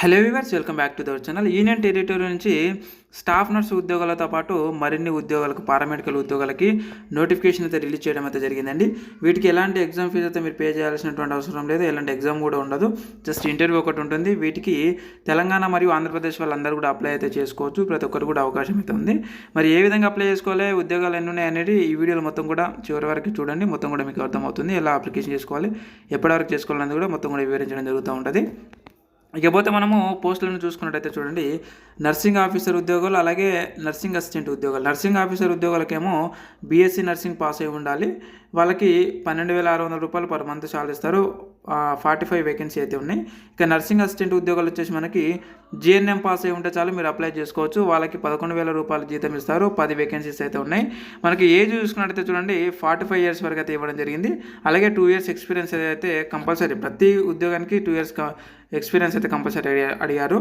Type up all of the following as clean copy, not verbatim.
Hello viewers, welcome back to our channel. Union territory నుంచి staff nurse ఉద్యోగాలతో పాటు మరిన్ని ఉద్యోగాలకు, పారామెడికల్ ఉద్యోగాలకి నోటిఫికేషన్ అయితే రిలీజ్ చేయడం అయితే జరిగిందండి. వీటికి ఎలాంటి ఎగ్జామ్ ఫీజు అయితే మీరు పే చేయాల్సినటువంటి అవసరం లేదు, ఎలాంటి ఎగ్జామ్ కూడా ఉండదు, జస్ట్ ఇంటర్వ్యూ ఒకటి ఉంటుంది. వీటికి తెలంగాణ మరియు ఆంధ్రప్రదేశ్ వాళ్ళందరూ కూడా అప్లై అయితే చేసుకోవచ్చు, ప్రతి ఒక్కరు కూడా అవకాశం అయితే ఉంది. మరి ఏ విధంగా అప్లై చేసుకోవాలి, ఉద్యోగాలు ఎన్ని ఉన్నాయి అనేది ఈ వీడియోలో మొత్తం కూడా చివరి వరకు చూడండి, మొత్తం కూడా మీకు అర్థమవుతుంది. ఎలా అప్లికేషన్ చేసుకోవాలి, ఎప్పటివరకు చేసుకోవాలనేది కూడా మొత్తం కూడా వివరించడం జరుగుతూ ఉంటుంది. ఇకపోతే మనము పోస్టులను చూసుకున్నట్టయితే చూడండి, నర్సింగ్ ఆఫీసర్ ఉద్యోగాలు, అలాగే నర్సింగ్ అసిస్టెంట్ ఉద్యోగాలు. నర్సింగ్ ఆఫీసర్ ఉద్యోగాలకేమో బీఎస్సీ నర్సింగ్ పాస్ అయి ఉండాలి. వాళ్ళకి 12,600 రూపాయలు పర్ మంత్ శాలరీ ఇస్తారు. 45 వేకెన్సీ అయితే ఉన్నాయి. ఇక నర్సింగ్ అసిస్టెంట్ ఉద్యోగాలు వచ్చేసి మనకి జిఎన్ఎం పాస్ అయి ఉంటే చాలు, మీరు అప్లై చేసుకోవచ్చు. వాళ్ళకి 11,000 రూపాయలు జీతం ఇస్తారు. 10 వేకెన్సీస్ అయితే ఉన్నాయి. మనకి ఏజ్ చూసుకున్నట్టయితే చూడండి, 45 ఇయర్స్ వరకు అయితే ఇవ్వడం జరిగింది. అలాగే 2 ఇయర్స్ ఎక్స్పీరియన్స్ అయితే కంపల్సరీ, ప్రతి ఉద్యోగానికి 2 ఇయర్స్ ఎక్స్పీరియన్స్ అయితే కంపల్సరీ అడిగారు.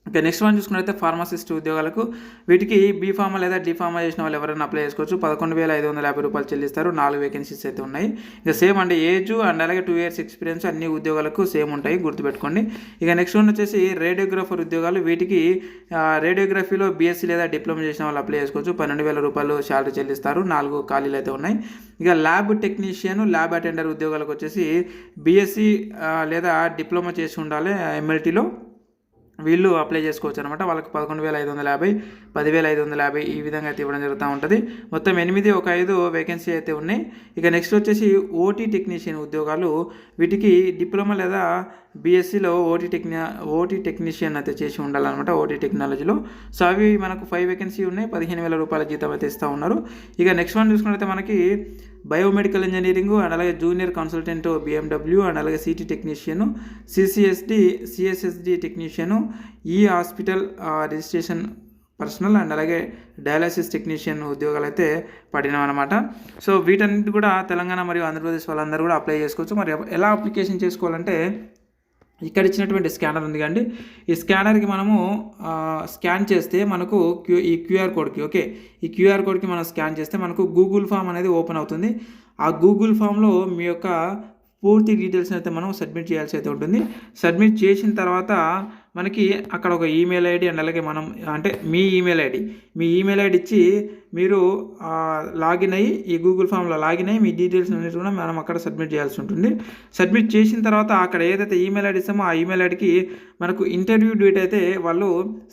ఓకే, నెక్స్ట్ వన్ చూసుకున్నట్లయితే ఫార్మసిస్ట్ ఉద్యోగాలకు, వీటికి బీఫార్మా లేదా డిఫార్మా చేసిన వాళ్ళు ఎవరైనా అప్లై చేసుకోవచ్చు. 11,550 రూపాయలు చెల్లిస్తారు. 4 వేకెన్సీస్ అయితే ఉన్నాయి. ఇక సేమ్ అంటే ఏజ్ అండ్ అలాగే 2 ఇయర్స్ ఎక్స్పీరియన్స్ అన్ని ఉద్యోగాలకు సేమ్ ఉంటాయి, గుర్తుపెట్టుకోండి. ఇక నెక్స్ట్ వన్ వచ్చేసి రేడియోగ్రాఫర్ ఉద్యోగాలు. వీటికి రేడియోగ్రఫీలో బీఎస్సీ లేదా డిప్లొమా చేసిన వాళ్ళు అప్లై చేసుకోవచ్చు. 12,000 రూపాయలు శాలరీ చెల్లిస్తారు. 4 ఖాళీలు అయితే ఉన్నాయి. ఇక ల్యాబ్ టెక్నీషియన్, ల్యాబ్ అటెండర్ ఉద్యోగాలకు వచ్చేసి బీఎస్సీ లేదా డిప్లొమా చేసి ఉండాలి ఎంఎల్టీలో, వీళ్ళు అప్లై చేసుకోవచ్చు అనమాట. వాళ్ళకి 11,550, 10,550 ఈ విధంగా అయితే ఇవ్వడం జరుగుతూ ఉంటుంది. మొత్తం 8 వేకెన్సీ అయితే ఉన్నాయి. ఇక నెక్స్ట్ వచ్చేసి ఓటీ టెక్నీషియన్ ఉద్యోగాలు. వీటికి డిప్లొమా లేదా బీఎస్సీలో ఓటీ టెక్నీషియన్ అయితే చేసి ఉండాలన్నమాట, ఓటీ టెక్నాలజీలో. సో అవి మనకు 5 వేకెన్సీ ఉన్నాయి. 15,000 రూపాయల జీతం అయితే ఇస్తూ ఉన్నారు. ఇక నెక్స్ట్ వన్ చూసుకున్నట్లయితే మనకి బయోమెడికల్ ఇంజనీరింగ్ అండ్ అలాగే జూనియర్ కన్సల్టెంట్ బిఎండబ్ల్యూ అండ్ అలాగే సిటీ టెక్నీషియను, సిఎస్ఎస్డి టెక్నీషియను, ఈ హాస్పిటల్ రిజిస్ట్రేషన్ పర్సనల్ అండ్ అలాగే డయాలసిస్ టెక్నీషియన్ ఉద్యోగాలు అయితే పడినాం అనమాట. సో వీటన్నిటి కూడా తెలంగాణ మరియు ఆంధ్రప్రదేశ్ వాళ్ళందరూ కూడా అప్లై చేసుకోవచ్చు. మరి ఎలా అప్లికేషన్ చేసుకోవాలంటే, ఇక్కడ ఇచ్చినటువంటి స్కానర్ ఉంది కండి, ఈ స్కానర్కి మనము స్కాన్ చేస్తే మనకు ఈ క్యూఆర్ కోడ్కి, ఓకే, ఈ క్యూఆర్ కోడ్కి మనం స్కాన్ చేస్తే మనకు గూగుల్ ఫామ్ అనేది ఓపెన్ అవుతుంది. ఆ గూగుల్ ఫామ్లో మీ యొక్క పూర్తి డీటెయిల్స్ అయితే మనం సబ్మిట్ చేయాల్సి అయితే ఉంటుంది. సబ్మిట్ చేసిన తర్వాత మనకి అక్కడ ఒక ఈమెయిల్ ఐడి అండ్ అలాగే మనం అంటే మీ ఈమెయిల్ ఐడి ఇచ్చి మీరు లాగిన్ అయ్యి, ఈ గూగుల్ ఫామ్లో లాగిన్ అయ్యి మీ డీటెయిల్స్ అన్నిటి కూడా మనం అక్కడ సబ్మిట్ చేయాల్సి ఉంటుంది. సబ్మిట్ చేసిన తర్వాత అక్కడ ఏదైతే ఈమెయిల్ ఐడి ఇస్తామో ఆ ఈమెయిల్ ఐడికి మనకు ఇంటర్వ్యూ డేట్ అయితే వాళ్ళు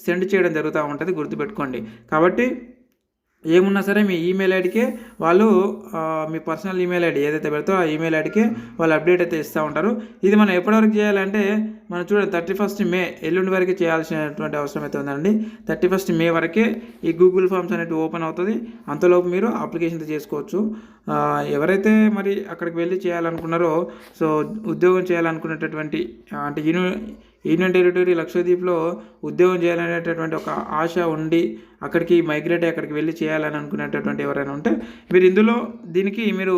సెండ్ చేయడం జరుగుతూ ఉంటుంది, గుర్తుపెట్టుకోండి. కాబట్టి ఏమున్నా సరే మీ ఈమెయిల్ ఐడికే వాళ్ళు, మీ పర్సనల్ ఈమెయిల్ ఐడి ఏదైతే పెడతారో ఆ ఈమెయిల్ ఐడికే వాళ్ళు అప్డేట్ అయితే ఇస్తూ ఉంటారు. ఇది మనం ఎప్పటివరకు చేయాలంటే, మనం చూడండి 31 మే ఎల్లుండి వరకు చేయాల్సినటువంటి అవసరం అయితే ఉందండి. 31 మే వరకే ఈ గూగుల్ ఫామ్స్ అనేది ఓపెన్ అవుతుంది. అంతలోపు మీరు అప్లికేషన్ చేసుకోవచ్చు. ఎవరైతే మరి అక్కడికి వెళ్ళి చేయాలనుకున్నారో, సో ఉద్యోగం చేయాలనుకునేటటువంటి అంటే యూనియన్ టెరిటరీ లక్షద్వీప్లో ఉద్యోగం చేయాలనేటటువంటి ఒక ఆశ ఉండి అక్కడికి మైగ్రేట్ అయ్యి అక్కడికి వెళ్ళి చేయాలని అనుకునేటటువంటి ఎవరైనా ఉంటే మీరు ఇందులో దీనికి మీరు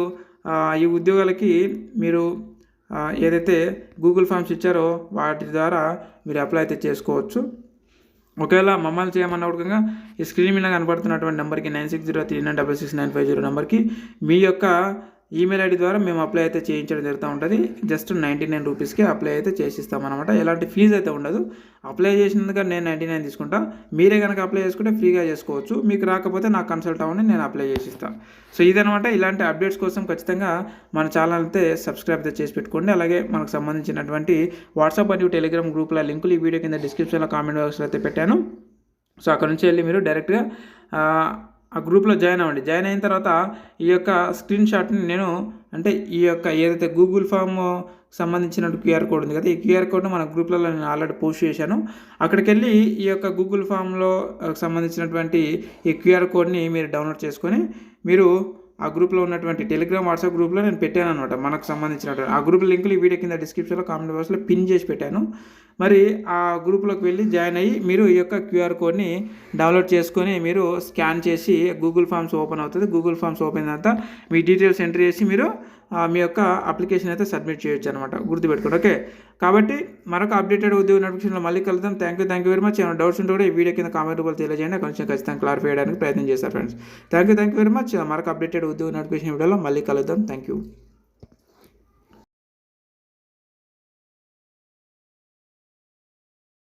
ఈ ఉద్యోగాలకి మీరు ఏదైతే గూగుల్ ఫామ్స్ ఇచ్చారో వాటి ద్వారా మీరు అప్లై అయితే చేసుకోవచ్చు. ఒకవేళ మమ్మల్ని చేయమన్నప్పుడు ఈ స్క్రీన్ మీద కనబడుతున్నటువంటి నెంబర్కి 9603966950 నెంబర్కి మీ యొక్క ఈమెయిల్ ఐడి ద్వారా మేము అప్లై అయితే చేయించడం జరుగుతూ ఉంటుంది. జస్ట్ 99 రూపీస్కి అప్లై అయితే చేసిస్తామన్నమాట. ఎలాంటి ఫీజు అయితే ఉండదు. అప్లై చేసినందుకు నేను 99 తీసుకుంటా. మీరే కనుక అప్లై చేసుకుంటే ఫ్రీగా చేసుకోవచ్చు. మీకు రాకపోతే నాకు కన్సల్ట్ అవ్వండి, నేను అప్లై చేసిస్తాను. సో ఇదనమాట. ఇలాంటి అప్డేట్స్ కోసం ఖచ్చితంగా మన ఛానల్ అయితే సబ్స్క్రైబ్ అయితే చేసి పెట్టుకోండి. అలాగే మనకు సంబంధించినటువంటి వాట్సాప్ మరియు టెలిగ్రామ్ గ్రూప్ల లింకులు ఈ వీడియో కింద డిస్క్రిప్షన్లో కామెంట్ బాక్స్లో అయితే పెట్టాను. సో అక్కడ నుంచి వెళ్ళి మీరు డైరెక్ట్గా ఆ గ్రూప్లో జాయిన్ అవ్వండి. జాయిన్ అయిన తర్వాత ఈ యొక్క స్క్రీన్ షాట్ని నేను అంటే ఈ యొక్క ఏదైతే గూగుల్ ఫామ్ సంబంధించిన క్యూఆర్ కోడ్ ఉంది కదా, ఈ క్యూఆర్ కోడ్ను మన గ్రూప్లలో నేను ఆల్రెడీ పోస్ట్ చేశాను. అక్కడికి వెళ్ళి ఈ యొక్క గూగుల్ ఫామ్లో సంబంధించినటువంటి ఈ క్యూఆర్ కోడ్ని మీరు డౌన్లోడ్ చేసుకొని మీరు ఆ గ్రూప్లో ఉన్నటువంటి టెలిగ్రామ్ వాట్సాప్ గ్రూప్లో నేను పెట్టాను అనమాట. మనకు సంబంధించినటువంటి ఆ గ్రూప్ లింకులు ఈ వీడియో కింద డిస్క్రిప్షన్లో కామెంట్ బాక్స్లో పిన్ చేసి పెట్టాను. మరి ఆ గ్రూప్లోకి వెళ్ళి జాయిన్ అయ్యి మీరు ఈ యొక్క క్యూఆర్ కోడ్ని డౌన్లోడ్ చేసుకొని మీరు స్కాన్ చేసి గూగుల్ ఫామ్స్ ఓపెన్ అవుతుంది. గూగుల్ ఫామ్స్ ఓపెన్ అయిన తర్వాత మీ డీటెయిల్స్ ఎంట్రీ చేసి మీరు మీ యొక్క అప్లికేషన్ అయితే సబ్మిట్ చేయొచ్చు అనమాట, గుర్తుపెట్టుకోండి. ఓకే, కాబట్టి మరొక అప్డేటెడ్ ఉద్యోగ నోటిఫికేషన్లో మళ్ళీ కలుద్దాం. Thank you very much. ఏమైనా డౌట్స్ ఉంటే కూడా ఈ వీడియో కింద కామెంట్ రూపంలో తెలియజేయండి, కొంచెం ఖచ్చితంగా క్లారిఫై చేయడానికి ప్రయత్నం చేస్తాను friends. Thank you very much. మరొక అప్డేటెడ్ ఉద్యోగ నోటిఫికేషన్ వీడియోలో మళ్ళీ కలుద్దాం. Thank you.